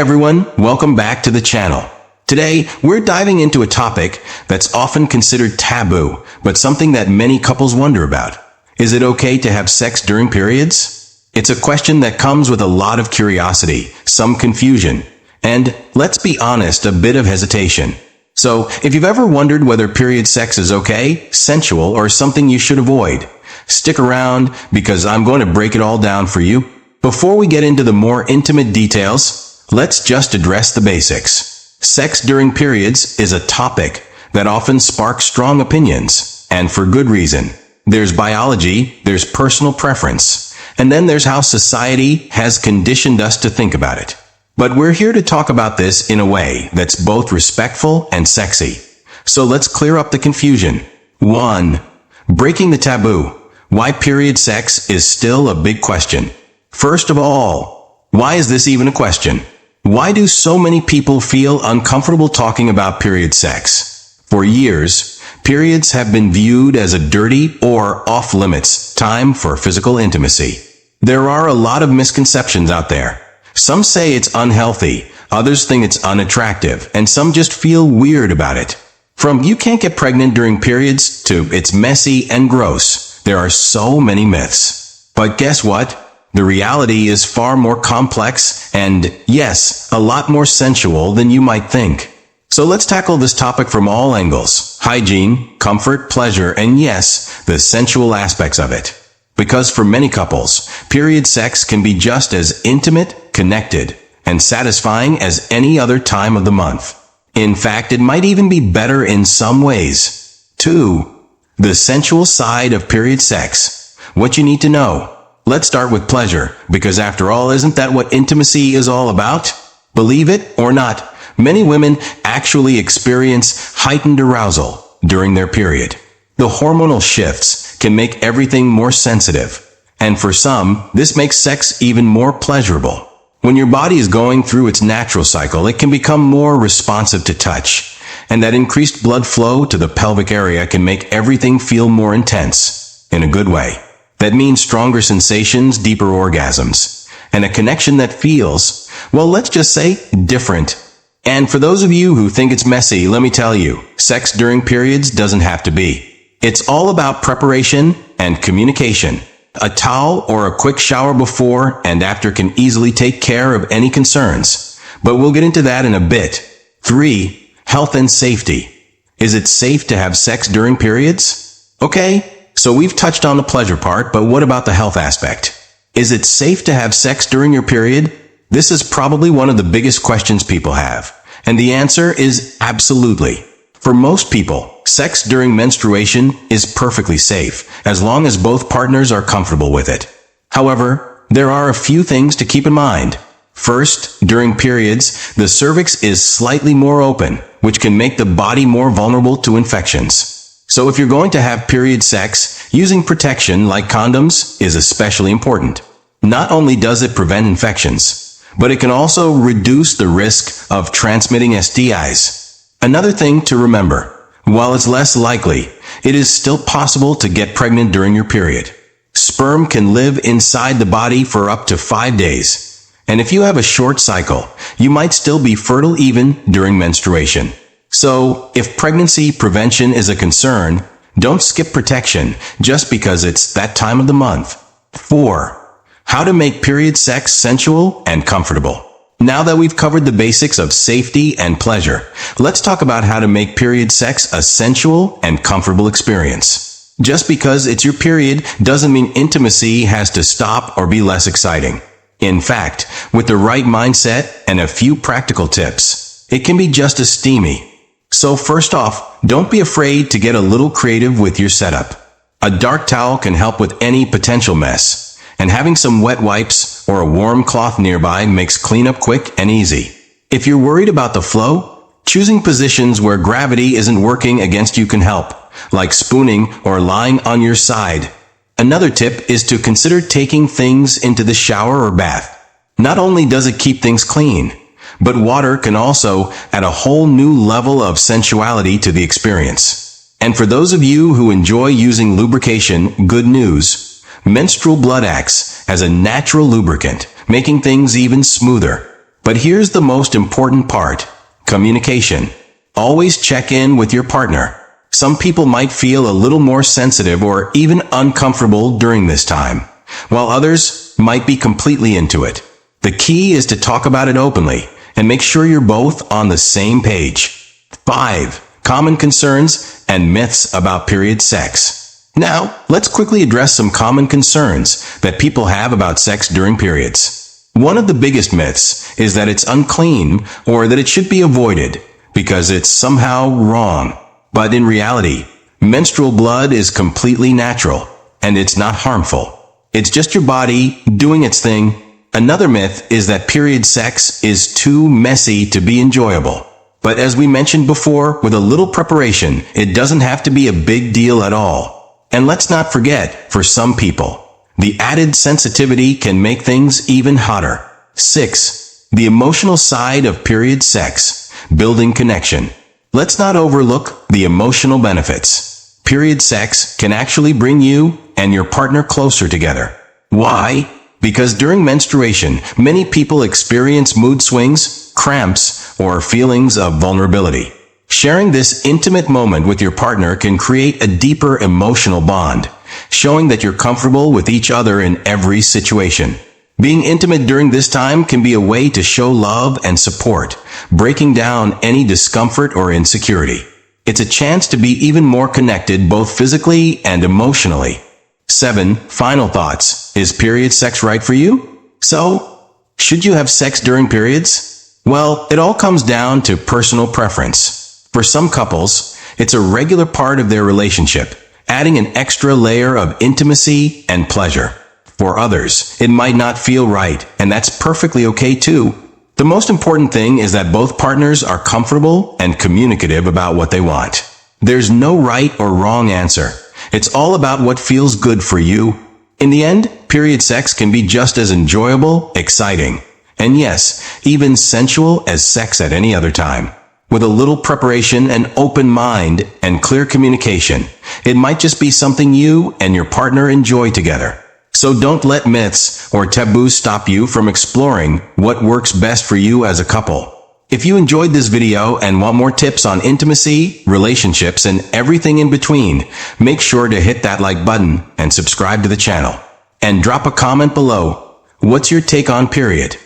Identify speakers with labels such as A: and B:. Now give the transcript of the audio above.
A: everyone, welcome back to the channel. Today, we're diving into a topic that's often considered taboo, but something that many couples wonder about. Is it okay to have sex during periods? It's a question that comes with a lot of curiosity, some confusion, and, let's be honest, a bit of hesitation. So, if you've ever wondered whether period sex is okay, sensual, or something you should avoid, stick around because I'm going to break it all down for you. Before we get into the more intimate details, let's just address the basics. Sex during periods is a topic that often sparks strong opinions, and for good reason. There's biology, there's personal preference, and then there's how society has conditioned us to think about it. But we're here to talk about this in a way that's both respectful and sexy. So let's clear up the confusion. 1. Breaking the taboo. Why period sex is still a big question. First of all, why is this even a question? Why do so many people feel uncomfortable talking about period sex? For years, periods have been viewed as a dirty or off-limits time for physical intimacy. There are a lot of misconceptions out there. Some say it's unhealthy, others think it's unattractive, and some just feel weird about it. From you can't get pregnant during periods to it's messy and gross, there are so many myths. But guess what? The reality is far more complex and, yes, a lot more sensual than you might think. So let's tackle this topic from all angles: hygiene, comfort, pleasure, and yes, the sensual aspects of it. Because for many couples, period sex can be just as intimate, connected, and satisfying as any other time of the month. In fact, it might even be better in some ways. 2. The sensual side of period sex. What you need to know. Let's start with pleasure, because after all, isn't that what intimacy is all about? Believe it or not, many women actually experience heightened arousal during their period. The hormonal shifts can make everything more sensitive, and for some, this makes sex even more pleasurable. When your body is going through its natural cycle, it can become more responsive to touch, and that increased blood flow to the pelvic area can make everything feel more intense, in a good way. That means stronger sensations, deeper orgasms, and a connection that feels, well, let's just say, different. And for those of you who think it's messy, let me tell you, sex during periods doesn't have to be. It's all about preparation and communication. A towel or a quick shower before and after can easily take care of any concerns, but we'll get into that in a bit. 3. Health and safety. Is it safe to have sex during periods? Okay. So we've touched on the pleasure part, but what about the health aspect? Is it safe to have sex during your period? This is probably one of the biggest questions people have, and the answer is absolutely. For most people, sex during menstruation is perfectly safe, as long as both partners are comfortable with it. However, there are a few things to keep in mind. First, during periods, the cervix is slightly more open, which can make the body more vulnerable to infections. So if you're going to have period sex, using protection like condoms is especially important. Not only does it prevent infections, but it can also reduce the risk of transmitting STIs. Another thing to remember, while it's less likely, it is still possible to get pregnant during your period. Sperm can live inside the body for up to 5 days. And if you have a short cycle, you might still be fertile even during menstruation. So, if pregnancy prevention is a concern, don't skip protection just because it's that time of the month. 4. How to make period sex sensual and comfortable. Now that we've covered the basics of safety and pleasure, let's talk about how to make period sex a sensual and comfortable experience. Just because it's your period doesn't mean intimacy has to stop or be less exciting. In fact, with the right mindset and a few practical tips, it can be just as steamy. So first off, don't be afraid to get a little creative with your setup. A dark towel can help with any potential mess, and having some wet wipes or a warm cloth nearby makes cleanup quick and easy. If you're worried about the flow, choosing positions where gravity isn't working against you can help, like spooning or lying on your side. Another tip is to consider taking things into the shower or bath. Not only does it keep things clean, but water can also add a whole new level of sensuality to the experience. And for those of you who enjoy using lubrication, good news. Menstrual blood acts as a natural lubricant, making things even smoother. But here's the most important part: communication. Always check in with your partner. Some people might feel a little more sensitive or even uncomfortable during this time, while others might be completely into it. The key is to talk about it openly and make sure you're both on the same page. 5. Common concerns and myths about period sex. Now, let's quickly address some common concerns that people have about sex during periods. One of the biggest myths is that it's unclean or that it should be avoided because it's somehow wrong. But in reality, menstrual blood is completely natural and it's not harmful. It's just your body doing its thing. Another myth is that period sex is too messy to be enjoyable. But as we mentioned before, with a little preparation, it doesn't have to be a big deal at all. And let's not forget, for some people, the added sensitivity can make things even hotter. 6. The emotional side of period sex. Building connection. Let's not overlook the emotional benefits. Period sex can actually bring you and your partner closer together. Why? Because during menstruation, many people experience mood swings, cramps, or feelings of vulnerability. Sharing this intimate moment with your partner can create a deeper emotional bond, showing that you're comfortable with each other in every situation. Being intimate during this time can be a way to show love and support, breaking down any discomfort or insecurity. It's a chance to be even more connected both physically and emotionally. 7. Final thoughts. Is period sex right for you? So, should you have sex during periods? Well, it all comes down to personal preference. For some couples, it's a regular part of their relationship, adding an extra layer of intimacy and pleasure. For others, it might not feel right, and that's perfectly okay too. The most important thing is that both partners are comfortable and communicative about what they want. There's no right or wrong answer. It's all about what feels good for you. In the end, period sex can be just as enjoyable, exciting, and yes, even sensual as sex at any other time. With a little preparation, an open mind, and clear communication, it might just be something you and your partner enjoy together. So don't let myths or taboos stop you from exploring what works best for you as a couple. If you enjoyed this video and want more tips on intimacy, relationships, and everything in between, make sure to hit that like button and subscribe to the channel. And drop a comment below. What's your take on period?